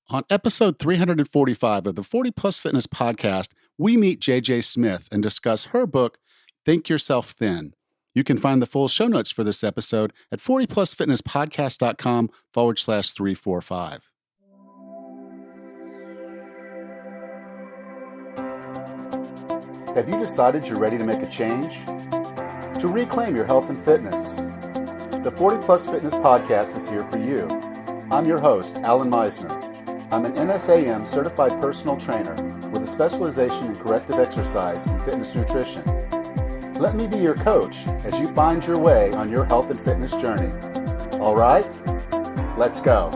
On episode 345 of the 40 Plus Fitness podcast, we meet JJ Smith and discuss her book, Think Yourself Thin. You can find the full show notes for this episode at 40plusfitnesspodcast.com/345. Have you decided you're ready to make a change? To reclaim your health and fitness? The 40 Plus Fitness podcast is here for you. I'm your host, Alan Meisner. I'm an NSAM certified personal trainer with a specialization in corrective exercise and fitness nutrition. Let me be your coach as you find your way on your health and fitness journey. All right, let's go.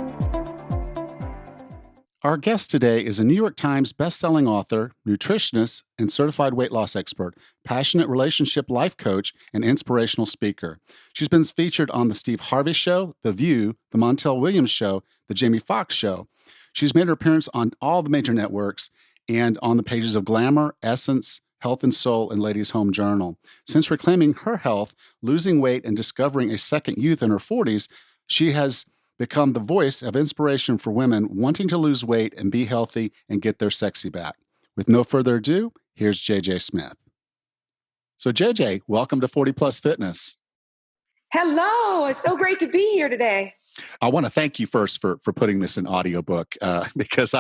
Our guest today is a New York Times bestselling author, nutritionist, and certified weight loss expert, passionate relationship life coach, and inspirational speaker. She's been featured on The Steve Harvey Show, The View, The Montel Williams Show, The Jamie Foxx Show. She's made her appearance on all the major networks and on the pages of Glamour, Essence, Health and Soul, and Ladies' Home Journal. Since reclaiming her health, losing weight, and discovering a second youth in her 40s, she has become the voice of inspiration for women wanting to lose weight and be healthy and get their sexy back. With no further ado, here's JJ Smith. So JJ, welcome to 40 Plus Fitness. Hello, it's so great to be here today. I want to thank you first for putting this in audiobook because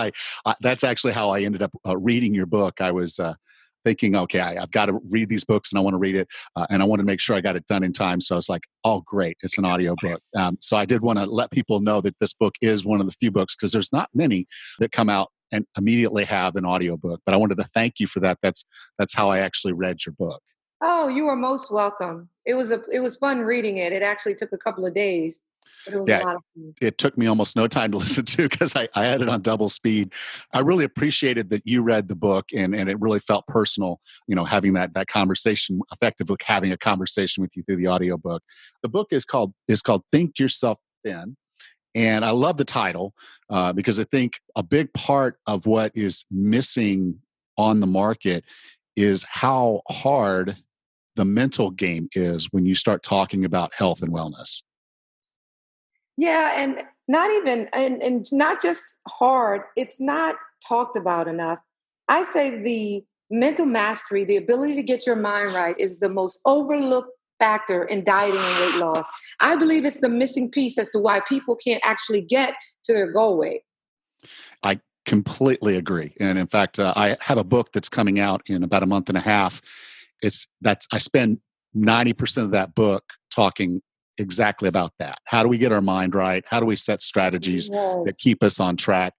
that's actually how I ended up reading your book. I was thinking, okay, I've got to read these books and I want to read it and I want to make sure I got it done in time. So I was like, oh, great, it's an audiobook. So I did want to let people know that this book is one of the few books because there's not many that come out and immediately have an audiobook. But I wanted to thank you for that. That's how I actually read your book. Oh, you are most welcome. It was fun reading it. It actually took a couple of days. But it was a lot of fun. It took me almost no time to listen to because I had it on double speed. I really appreciated that you read the book and it really felt personal, having that conversation, effectively having a conversation with you through the audiobook. The book is called Think Yourself Thin. And I love the title because I think a big part of what is missing on the market is how hard the mental game is when you start talking about health and wellness. Yeah, and not just hard, it's not talked about enough. I say the mental mastery, the ability to get your mind right is the most overlooked factor in dieting and weight loss. I believe it's the missing piece as to why people can't actually get to their goal weight. I completely agree. And in fact, I have a book that's coming out in about a month and a half. I spend 90% of that book talking exactly about that. How do we get our mind right? How do we set strategies that keep us on track?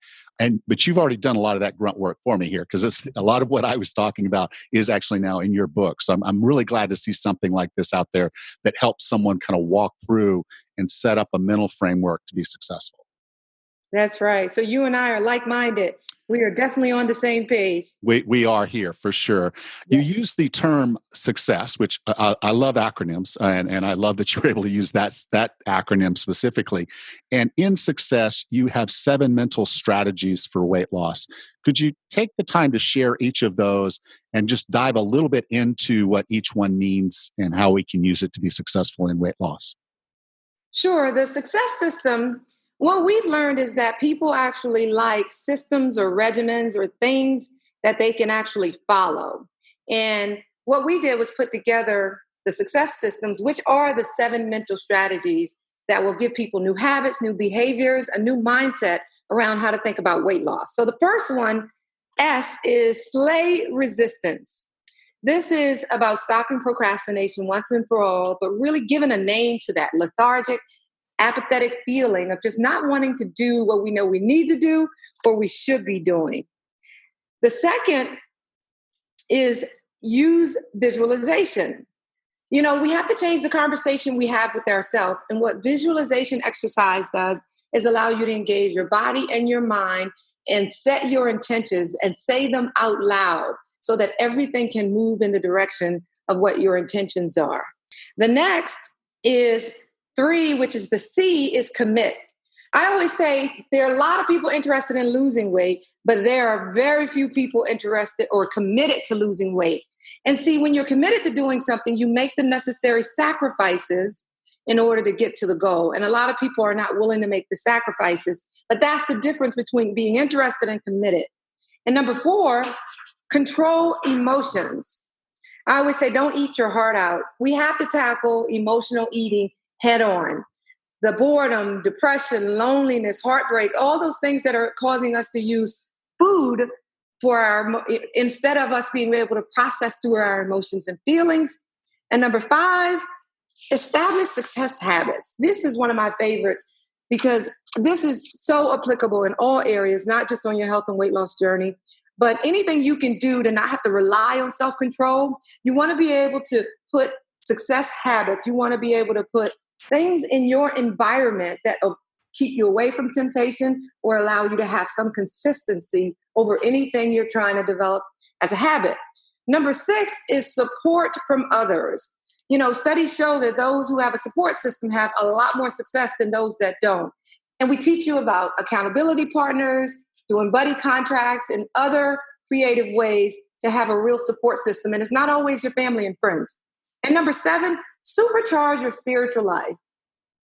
But you've already done a lot of that grunt work for me here because it's a lot of what I was talking about is actually now in your book. So I'm really glad to see something like this out there that helps someone kind of walk through and set up a mental framework to be successful. That's right. So you and I are like-minded. We are definitely on the same page. We are here for sure. Yeah. You use the term success, which I love acronyms, and I love that you're able to use that acronym specifically. And in success, you have 7 mental strategies for weight loss. Could you take the time to share each of those and just dive a little bit into what each one means and how we can use it to be successful in weight loss? Sure. The success system, what we've learned is that people actually like systems or regimens or things that they can actually follow. And what we did was put together the success systems, which are the 7 mental strategies that will give people new habits, new behaviors, a new mindset around how to think about weight loss. So the first one, S, is slay resistance. This is about stopping procrastination once and for all, but really giving a name to that lethargic, apathetic feeling of just not wanting to do what we know we need to do or we should be doing. The second is use visualization. We have to change the conversation we have with ourselves. And what visualization exercise does is allow you to engage your body and your mind and set your intentions and say them out loud so that everything can move in the direction of what your intentions are. The next is 3, which is the C, is commit. I always say there are a lot of people interested in losing weight, but there are very few people interested or committed to losing weight. And see, when you're committed to doing something, you make the necessary sacrifices in order to get to the goal. And a lot of people are not willing to make the sacrifices, but that's the difference between being interested and committed. And number 4, control emotions. I always say, don't eat your heart out. We have to tackle emotional eating head on. The boredom, depression, loneliness, heartbreak, all those things that are causing us to use food for instead of us being able to process through our emotions and feelings. And number 5, establish success habits. This is one of my favorites because this is so applicable in all areas, not just on your health and weight loss journey, but anything you can do to not have to rely on self-control. You want to be able to put success habits. You want to be able to put things in your environment that will keep you away from temptation or allow you to have some consistency over anything you're trying to develop as a habit. Number 6 is support from others. You know, studies show that those who have a support system have a lot more success than those that don't. And we teach you about accountability partners, doing buddy contracts, and other creative ways to have a real support system. And it's not always your family and friends. And number 7, supercharge your spiritual life.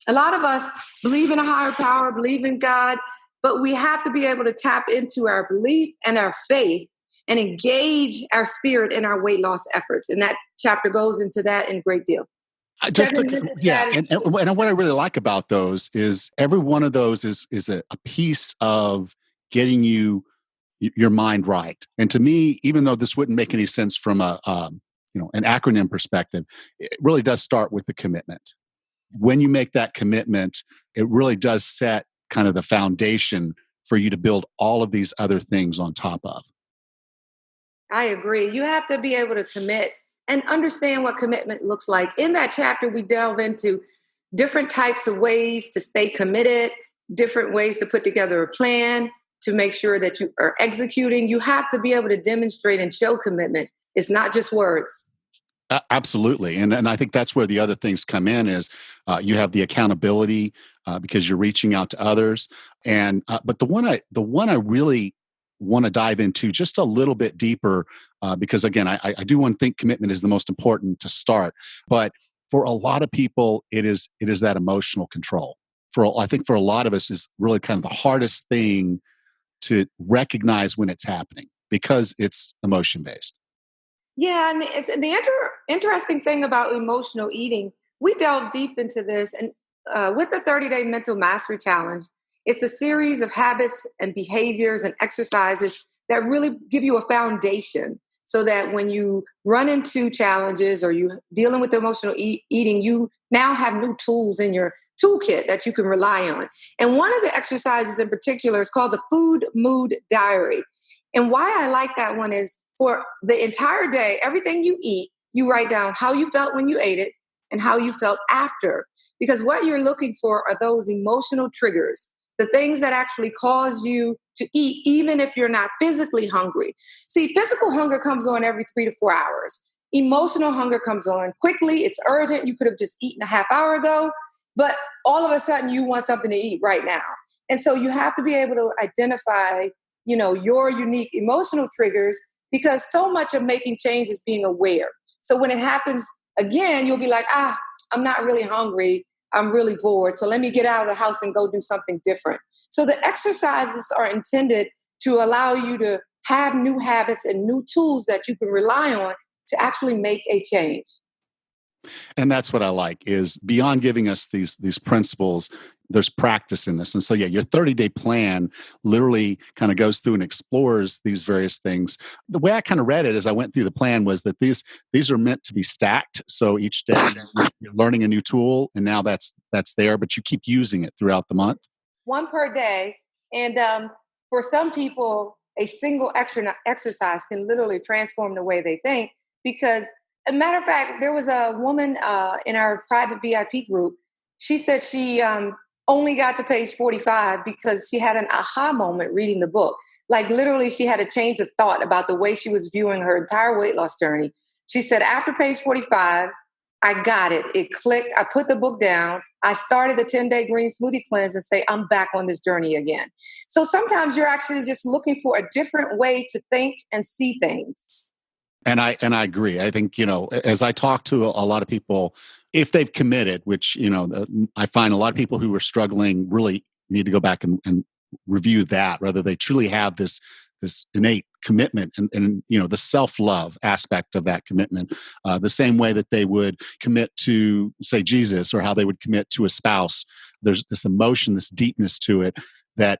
A lot of us believe in a higher power, believe in God, but we have to be able to tap into our belief and our faith and engage our spirit in our weight loss efforts. And that chapter goes into that in great deal. And what I really like about those is every one of those is a piece of getting your mind right. And to me, even though this wouldn't make any sense from an acronym perspective, it really does start with the commitment. When you make that commitment, it really does set kind of the foundation for you to build all of these other things on top of. I agree. You have to be able to commit and understand what commitment looks like. In that chapter, we delve into different types of ways to stay committed, different ways to put together a plan to make sure that you are executing. You have to be able to demonstrate and show commitment. It's not just words. Absolutely. And I think that's where the other things come in is you have the accountability because you're reaching out to others. And but the one I really want to dive into just a little bit deeper because again, I do want to think commitment is the most important to start. But for a lot of people, it is that emotional control. I think for a lot of us is really kind of the hardest thing to recognize when it's happening because it's emotion based. Yeah, and it's the interesting thing about emotional eating. We delve deep into this, and with the 30-day mental mastery challenge, it's a series of habits and behaviors and exercises that really give you a foundation, so that when you run into challenges or you dealing with emotional eating, you now have new tools in your toolkit that you can rely on. And one of the exercises in particular is called the Food Mood Diary. And why I like that one is for the entire day, everything you eat, you write down how you felt when you ate it and how you felt after. Because what you're looking for are those emotional triggers, the things that actually cause you to eat, even if you're not physically hungry. See, physical hunger comes on every 3 to 4 hours. Emotional hunger comes on quickly. It's urgent. You could have just eaten a half hour ago, but all of a sudden you want something to eat right now. And so you have to be able to identify, your unique emotional triggers, because so much of making change is being aware. So when it happens again, you'll be like, I'm not really hungry. I'm really bored. So let me get out of the house and go do something different. So the exercises are intended to allow you to have new habits and new tools that you can rely on to actually make a change. And that's what I like is beyond giving us these principles, there's practice in this. And so, yeah, your 30-day plan literally kind of goes through and explores these various things. The way I kind of read it as I went through the plan was that these are meant to be stacked. So each day you're learning a new tool, and now that's there, but you keep using it throughout the month. One per day. And for some people, a single exercise can literally transform the way they think. Because, as a matter of fact, there was a woman in our private VIP group. She said she only got to page 45 because she had an aha moment reading the book. Like literally, she had a change of thought about the way she was viewing her entire weight loss journey. She said, after page 45, I got it. It clicked. I put the book down. I started the 10-day green smoothie cleanse and say, I'm back on this journey again. So sometimes you're actually just looking for a different way to think and see things. And I agree. I think, as I talk to a lot of people, if they've committed, which, I find a lot of people who are struggling really need to go back and review that, whether they truly have this innate commitment and the self-love aspect of that commitment, the same way that they would commit to, say, Jesus, or how they would commit to a spouse. There's this emotion, this deepness to it that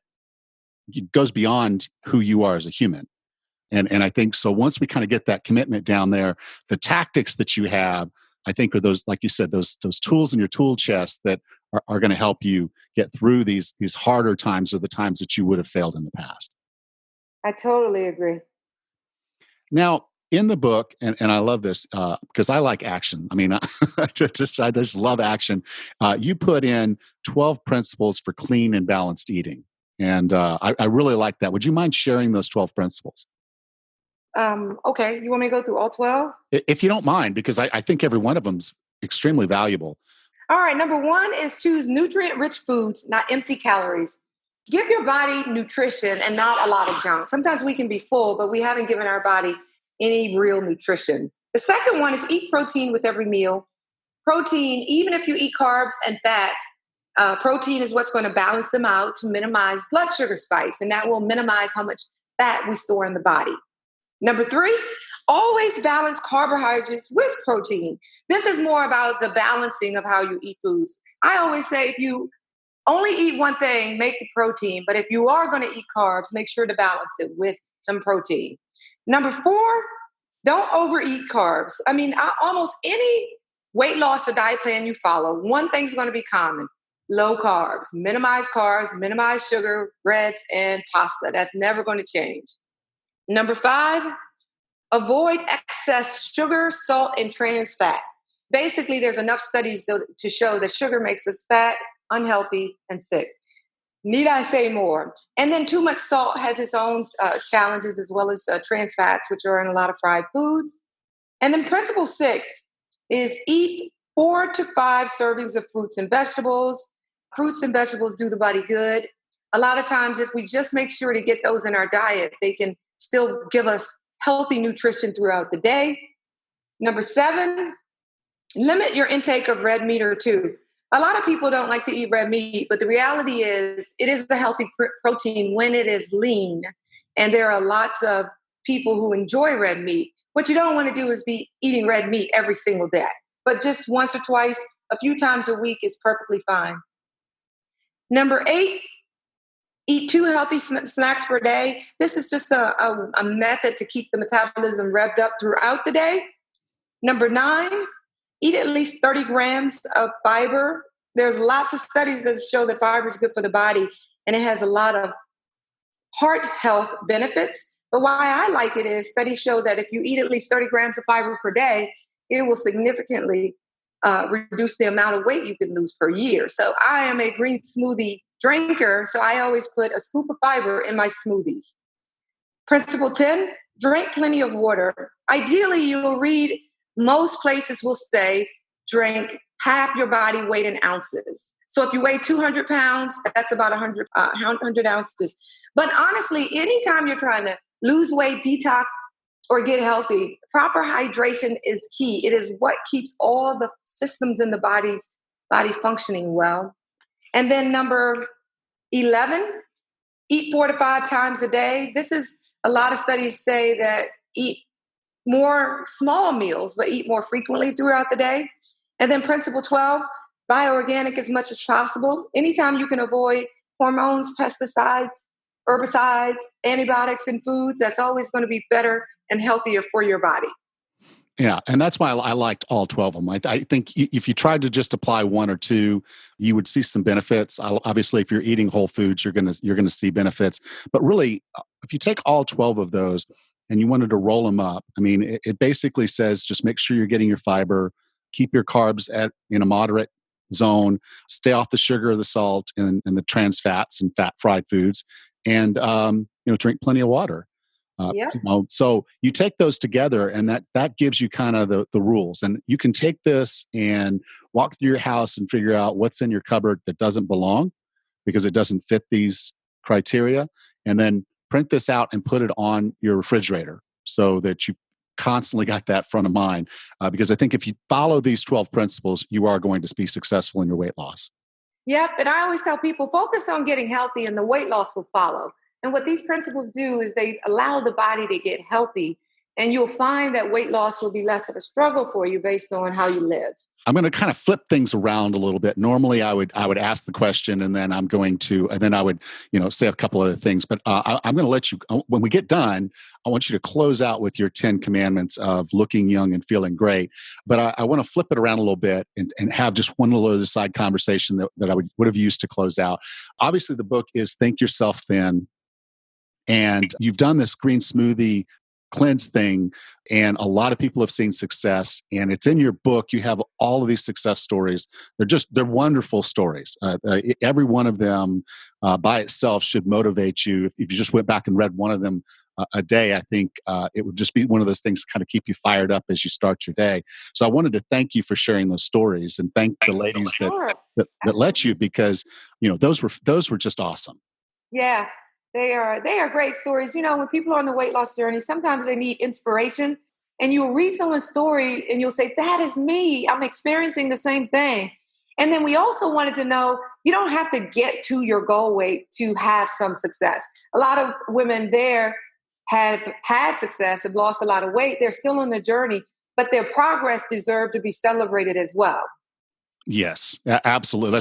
goes beyond who you are as a human. And I think so once we kind of get that commitment down there, the tactics that you have, I think, are those, like you said, those tools in your tool chest that are going to help you get through these harder times, or the times that you would have failed in the past. I totally agree. Now, in the book, and I love this because I like action. I mean, I just love action. You put in 12 principles for clean and balanced eating. And I really like that. Would you mind sharing those 12 principles? Okay, you want me to go through all 12? If you don't mind, because I think every one of them's extremely valuable. All right, number one is choose nutrient rich foods, not empty calories. Give your body nutrition and not a lot of junk. Sometimes we can be full, but we haven't given our body any real nutrition. The second one is eat protein with every meal. Protein, even if you eat carbs and fats, protein is what's going to balance them out to minimize blood sugar spikes, and that will minimize how much fat we store in the body. Number three, always balance carbohydrates with protein. This is more about the balancing of how you eat foods. I always say if you only eat one thing, make the protein. But if you are going to eat carbs, make sure to balance it with some protein. Number four, don't overeat carbs. I mean, almost any weight loss or diet plan you follow, one thing's going to be common: low carbs, minimize sugar, breads, and pasta. That's never going to change. Number five, avoid excess sugar, salt, and trans fat. Basically, there's enough studies to show that sugar makes us fat, unhealthy, and sick. Need I say more? And then too much salt has its own challenges, as well as trans fats, which are in a lot of fried foods. And then principle six is eat 4 to 5 servings of fruits and vegetables. Fruits and vegetables do the body good. A lot of times, if we just make sure to get those in our diet, they can still give us healthy nutrition throughout the day. Number seven, limit your intake of red meat or two. A lot of people don't like to eat red meat, but the reality is it is a healthy protein when it is lean. And there are lots of people who enjoy red meat. What you don't want to do is be eating red meat every single day, but just once or twice, a few times a week is perfectly fine. Number eight, eat 2 healthy snacks per day. This is just a method to keep the metabolism revved up throughout the day. Number nine, eat at least 30 grams of fiber. There's lots of studies that show that fiber is good for the body, and it has a lot of heart health benefits. But why I like it is studies show that if you eat at least 30 grams of fiber per day, it will significantly reduce the amount of weight you can lose per year. So I am a green smoothie drinker, so I always put a scoop of fiber in my smoothies. Principle 10, drink plenty of water. Ideally, you will read, most places will say, drink half your body weight in ounces. So if you weigh 200 pounds, that's about 100 ounces. But honestly, anytime you're trying to lose weight, detox, or get healthy, proper hydration is key. It is what keeps all the systems in the body functioning well. And then number 11, eat 4 to 5 times a day. This is, a lot of studies say that eat more small meals, but eat more frequently throughout the day. And then principle 12, buy organic as much as possible. Anytime you can avoid hormones, pesticides, herbicides, antibiotics in foods, that's always going to be better and healthier for your body. Yeah, and that's why I liked all 12 of them. I think if you tried to just apply one or two, you would see some benefits. Obviously, if you're eating whole foods, you're gonna see benefits. But really, if you take all 12 of those and you wanted to roll them up, I mean, it basically says just make sure you're getting your fiber, keep your carbs in a moderate zone, stay off the sugar, the salt, and the trans fats and fat fried foods, and drink plenty of water. Yeah. So you take those together, and that gives you kind of the rules. And you can take this and walk through your house and figure out what's in your cupboard that doesn't belong because it doesn't fit these criteria, and then print this out and put it on your refrigerator so that constantly got that front of mind because I think if you follow these 12 principles, you are going to be successful in your weight loss. Yep. And I always tell people focus on getting healthy and the weight loss will follow. And what these principles do is they allow the body to get healthy. And you'll find that weight loss will be less of a struggle for you based on how you live. I'm going to kind of flip things around a little bit. Normally, I would ask the question, and then I would say a couple other things. But I'm going to let you when we get done. I want you to close out with your 10 commandments of looking young and feeling great. But I want to flip it around a little bit and have just one little other side conversation that I would have used to close out. Obviously, the book is Think Yourself Thin, and you've done this green smoothie cleanse thing, and a lot of people have seen success, and it's in your book. You have all of these success stories. They're wonderful stories. Every one of them by itself should motivate you. If you just went back and read one of them a day, I think it would just be one of those things to kind of keep you fired up as you start your day. So I wanted to thank you for sharing those stories, and thank the ladies that let you, because those were just awesome. Yeah, they are great stories. When people are on the weight loss journey, sometimes they need inspiration. And you'll read someone's story and you'll say, that is me. I'm experiencing the same thing. And then we also wanted to know you don't have to get to your goal weight to have some success. A lot of women there have had success, have lost a lot of weight. They're still on the journey, but their progress deserves to be celebrated as well. Yes, absolutely.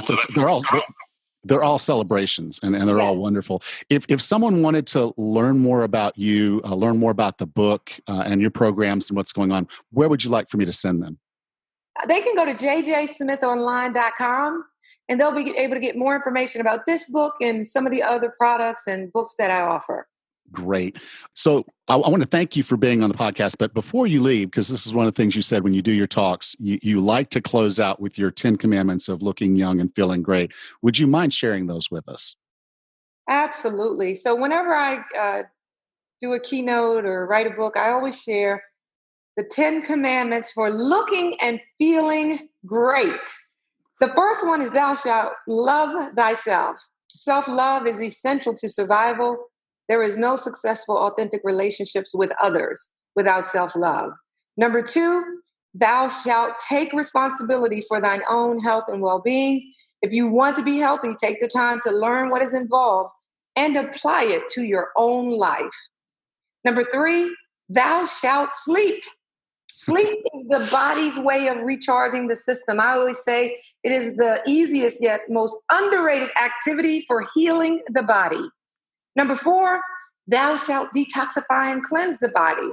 They're all celebrations, and they're all wonderful. If someone wanted to learn more about you, learn more about the book and your programs and what's going on, where would you like for me to send them? They can go to jjsmithonline.com and they'll be able to get more information about this book and some of the other products and books that I offer. Great. So I want to thank you for being on the podcast. But before you leave, because this is one of the things you said when you do your talks, you like to close out with your 10 commandments of looking young and feeling great. Would you mind sharing those with us? Absolutely. So whenever I do a keynote or write a book, I always share the 10 commandments for looking and feeling great. The first one is thou shalt love thyself. Self-love is essential to survival. There is no successful, authentic relationships with others without self-love. Number 2, thou shalt take responsibility for thine own health and well-being. If you want to be healthy, take the time to learn what is involved and apply it to your own life. Number 3, thou shalt sleep. Sleep is the body's way of recharging the system. I always say it is the easiest yet most underrated activity for healing the body. Number 4, thou shalt detoxify and cleanse the body.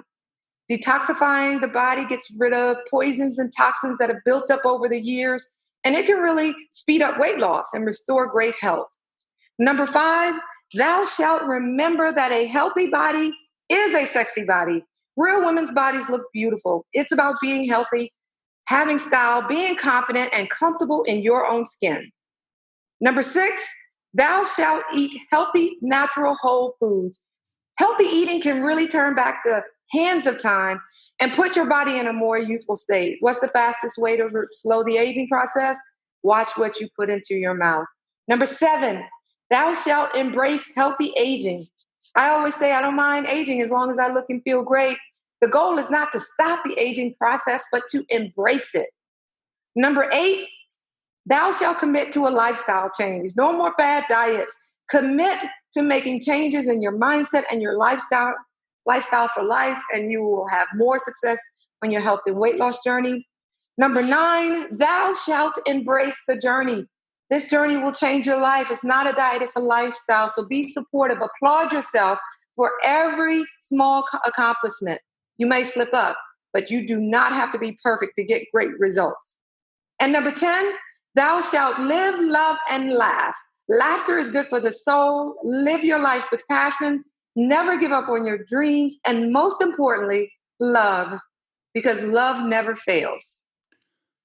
Detoxifying the body gets rid of poisons and toxins that have built up over the years, and it can really speed up weight loss and restore great health. Number 5, thou shalt remember that a healthy body is a sexy body. Real women's bodies look beautiful. It's about being healthy, having style, being confident, and comfortable in your own skin. Number 6, thou shalt eat healthy, natural, whole foods. Healthy eating can really turn back the hands of time and put your body in a more youthful state. What's the fastest way to slow the aging process? Watch what you put into your mouth. Number 7, thou shalt embrace healthy aging. I always say I don't mind aging as long as I look and feel great. The goal is not to stop the aging process, but to embrace it. Number 8, thou shalt commit to a lifestyle change. No more bad diets. Commit to making changes in your mindset and your lifestyle for life, and you will have more success on your health and weight loss journey. Number 9, thou shalt embrace the journey. This journey will change your life. It's not a diet, it's a lifestyle. So be supportive. Applaud yourself for every small accomplishment. You may slip up, but you do not have to be perfect to get great results. And number 10, thou shalt live, love, and laugh. Laughter is good for the soul. Live your life with passion. Never give up on your dreams. And most importantly, love, because love never fails.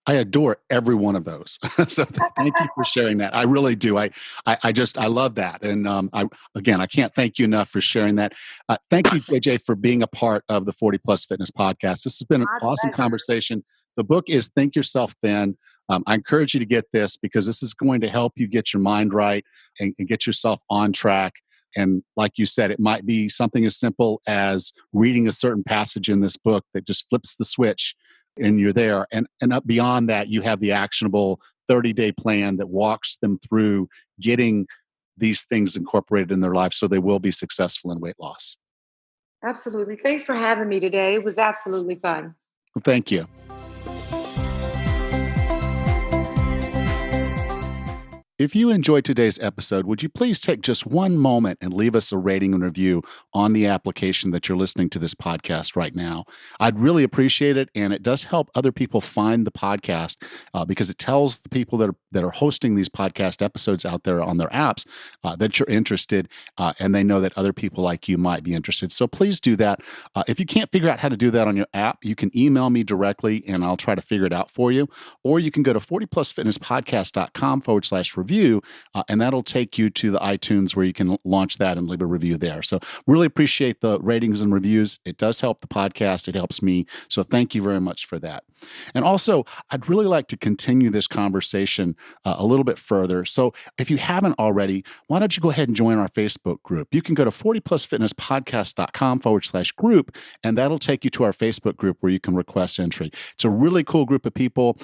I adore every one of those. So thank you for sharing that. I really do. I love that. And I can't thank you enough for sharing that. Thank you, JJ, for being a part of the 40 Plus Fitness podcast. This has been an awesome conversation. The book is Think Yourself Thin. I encourage you to get this because this is going to help you get your mind right and get yourself on track. And like you said, it might be something as simple as reading a certain passage in this book that just flips the switch and you're there. And up beyond that, you have the actionable 30-day plan that walks them through getting these things incorporated in their life so they will be successful in weight loss. Absolutely. Thanks for having me today. It was absolutely fun. Well, thank you. If you enjoyed today's episode, would you please take just one moment and leave us a rating and review on the application that you're listening to this podcast right now? I'd really appreciate it, and it does help other people find the podcast because it tells the people that are hosting these podcast episodes out there on their apps that you're interested, and they know that other people like you might be interested. So please do that. If you can't figure out how to do that on your app, you can email me directly, and I'll try to figure it out for you. Or you can go to 40plusfitnesspodcast.com/review. And that'll take you to the iTunes where you can launch that and leave a review there. So really appreciate the ratings and reviews. It does help the podcast. It helps me. So thank you very much for that. And also, I'd really like to continue this conversation a little bit further. So if you haven't already, why don't you go ahead and join our Facebook group? You can go to 40plusfitnesspodcast.com/group, and that'll take you to our Facebook group where you can request entry. It's a really cool group of people,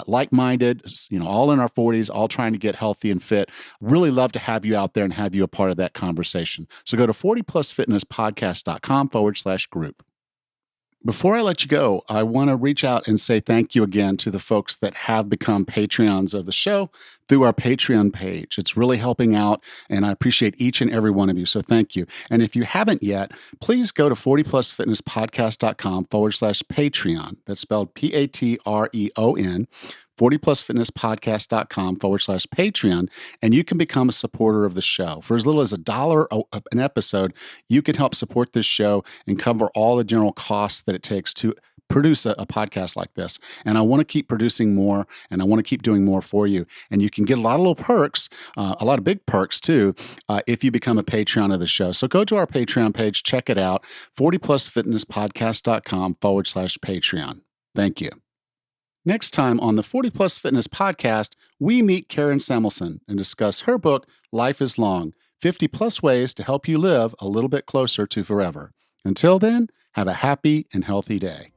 like-minded, all in our 40s, all trying to get healthy and fit. Really love to have you out there and have you a part of that conversation. So go to 40plusfitnesspodcast.com/group. Before I let you go, I want to reach out and say thank you again to the folks that have become Patreons of the show through our Patreon page. It's really helping out, and I appreciate each and every one of you. So thank you. And if you haven't yet, please go to 40plusfitnesspodcast.com/Patreon. That's spelled Patreon. 40plusfitnesspodcast.com/Patreon, and you can become a supporter of the show. For as little as $1 an episode, you can help support this show and cover all the general costs that it takes to produce a podcast like this. And I want to keep producing more, and I want to keep doing more for you. And you can get a lot of little perks, a lot of big perks too, if you become a Patreon of the show. So go to our Patreon page, check it out, 40plusfitnesspodcast.com/Patreon. Thank you. Next time on the 40 Plus Fitness Podcast, we meet Karen Samuelson and discuss her book, Life is Long, 50 plus ways to help you live a little bit closer to forever. Until then, have a happy and healthy day.